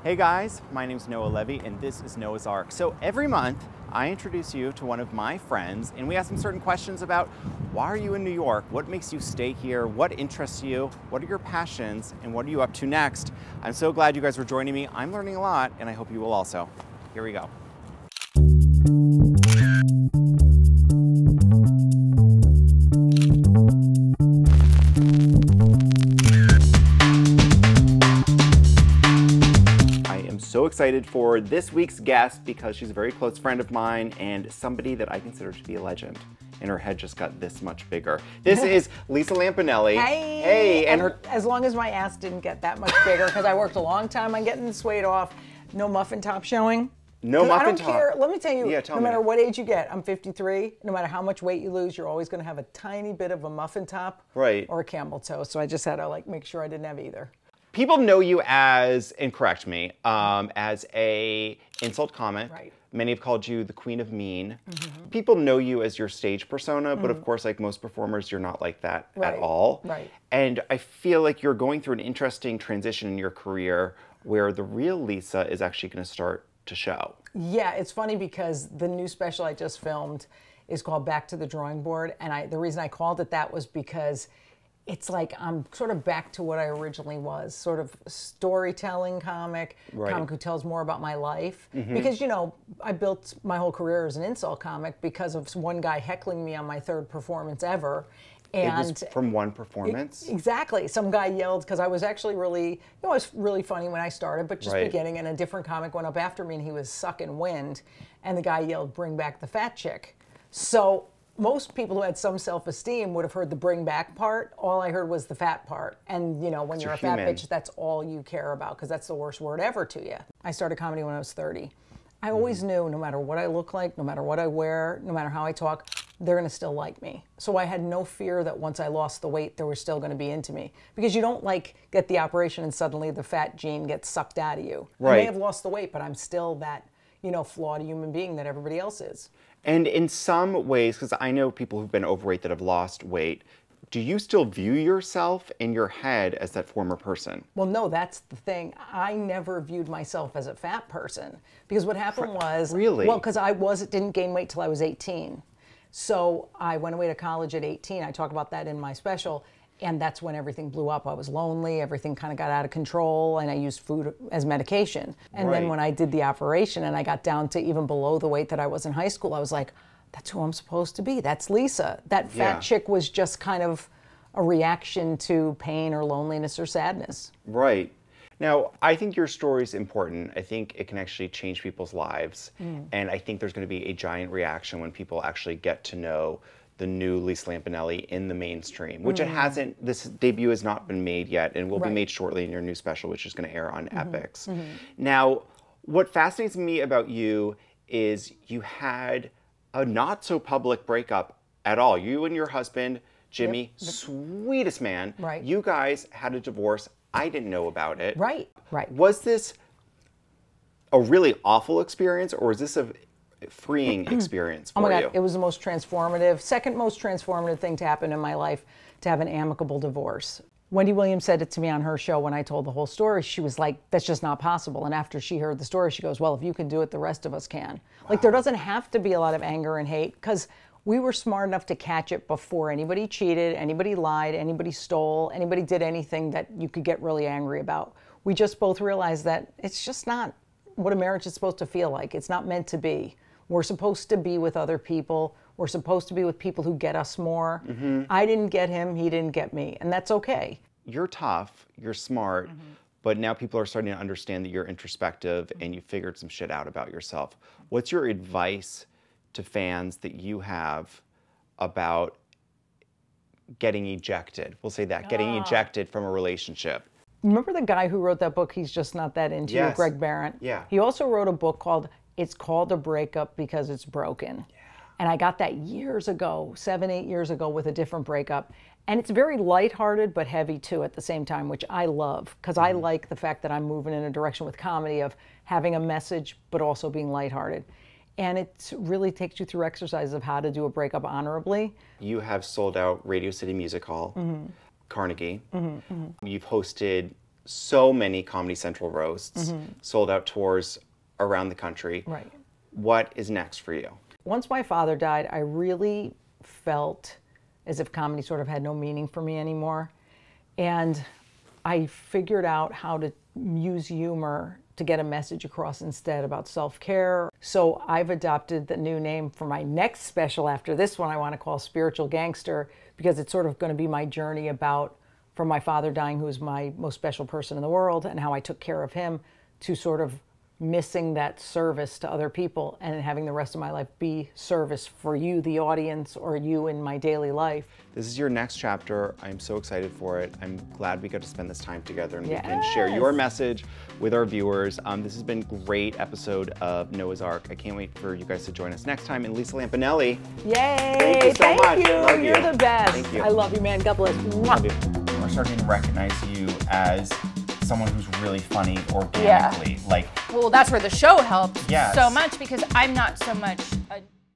Hey guys, my name's Noah Levy and this is Noah's Ark. So every month I introduce you to one of my friends and we ask them certain questions about why are you in New York? What makes you stay here? What interests you? What are your passions? And what are you up to next? I'm so glad you guys are joining me. I'm learning a lot and I hope you will also. Here we go. So excited for this week's guest because she's a very close friend of mine and somebody that I consider to be a legend. And her head just got this much bigger. This is Lisa Lampanelli. Hey! Hey! And her as long as my ass didn't get that much bigger, because I worked a long time on getting this weight off. No muffin top showing. No muffin top. I don't care. Let me tell you, no matter what age you get, I'm 53, no matter how much weight you lose, you're always going to have a tiny bit of a muffin top or a camel toe. So I just had to make sure I didn't have either. People know you as, and correct me, as a insult comic. Right. Many have called you the Queen of Mean. Mm-hmm. People know you as your stage persona, but of course, like most performers, you're not like that at all. Right. And I feel like you're going through an interesting transition in your career where the real Lisa is actually going to start to show. Yeah, it's funny because the new special I just filmed is called Back to the Drawing Board. And the reason I called it that was because it's like I'm sort of back to what I originally was, sort of storytelling comic, comic who tells more about my life. Because, you know, I built my whole career as an insult comic because of one guy heckling me on my third performance ever. And it was from one performance? Exactly. Some guy yelled, because I was actually really, you know, I was really funny when I started, but just beginning, and a different comic went up after me and he was sucking wind, and the guy yelled, "Bring back the fat chick." So most people who had some self-esteem would have heard the bring back part. All I heard was the fat part. And, you know, when you're a fat bitch, that's all you care about because that's the worst word ever to you. I started comedy when I was 30. I always knew no matter what I look like, no matter what I wear, no matter how I talk, they're going to still like me. So I had no fear that once I lost the weight, they were still going to be into me. Because you don't get the operation and suddenly the fat gene gets sucked out of you. I may have lost the weight, but I'm still that, you know, flawed human being that everybody else is. And in some ways, because I know people who've been overweight that have lost weight, do you still view yourself in your head as that former person? Well, no, that's the thing. I never viewed myself as a fat person because what happened was... Really? Well, because didn't gain weight till I was 18. So I went away to college at 18. I talk about that in my special. And that's when everything blew up. I was lonely, everything kind of got out of control, and I used food as medication. And then when I did the operation and I got down to even below the weight that I was in high school, I was like, that's who I'm supposed to be. That's Lisa. That fat chick was just kind of a reaction to pain or loneliness or sadness. Right. Now, I think your story is important. I think it can actually change people's lives. And I think there's going to be a giant reaction when people actually get to know the new Lisa Lampanelli in the mainstream, which it hasn't, this debut has not been made yet and will be made shortly in your new special, which is going to air on Epix. Now, what fascinates me about you is you had a not so public breakup at all. You and your husband, Jimmy, sweetest man. You guys had a divorce. I didn't know about it. Was this a really awful experience or was this a freeing experience for you? Oh my God, it was the most transformative, second most transformative thing to happen in my life, to have an amicable divorce. Wendy Williams said it to me on her show when I told the whole story. She was like, that's just not possible. And after she heard the story, she goes, well, if you can do it, the rest of us can. Like, there doesn't have to be a lot of anger and hate because we were smart enough to catch it before anybody cheated, anybody lied, anybody stole, anybody did anything that you could get really angry about. We just both realized that it's just not what a marriage is supposed to feel like. It's not meant to be. We're supposed to be with other people. We're supposed to be with people who get us more. I didn't get him, he didn't get me, and that's okay. You're tough, you're smart, but now people are starting to understand that you're introspective and you figured some shit out about yourself. What's your advice to fans that you have about getting ejected? We'll say that, getting ejected from a relationship. Remember the guy who wrote that book, He's Just Not That Into You, Greg Barrett? He also wrote a book called It's Called a Breakup Because It's Broken. And I got that years ago, 7, 8 years ago with a different breakup. And it's very lighthearted but heavy too at the same time, which I love because I like the fact that I'm moving in a direction with comedy of having a message but also being lighthearted. And it really takes you through exercises of how to do a breakup honorably. You have sold out Radio City Music Hall, Carnegie. You've hosted so many Comedy Central roasts, sold out tours around the country. Right. What is next for you? Once my father died, I really felt as if comedy sort of had no meaning for me anymore. And I figured out how to use humor to get a message across instead about self-care. So I've adopted the new name for my next special after this one I want to call Spiritual Gangster, because it's sort of going to be my journey about from my father dying, who was my most special person in the world, and how I took care of him, to sort of missing that service to other people and having the rest of my life be service for you, the audience, or you in my daily life. This is your next chapter. I'm so excited for it. I'm glad we got to spend this time together and we can share your message with our viewers. This has been a great episode of Noah's Ark. I can't wait for you guys to join us next time. And Lisa Lampanelli. Yay! Thank you so much. Thank you. You're the best. Thank you. I love you, man. God bless. Love you. We're starting to recognize you as someone who's really funny organically. Well, that's where the show helped Yes. so much, because I'm not so much a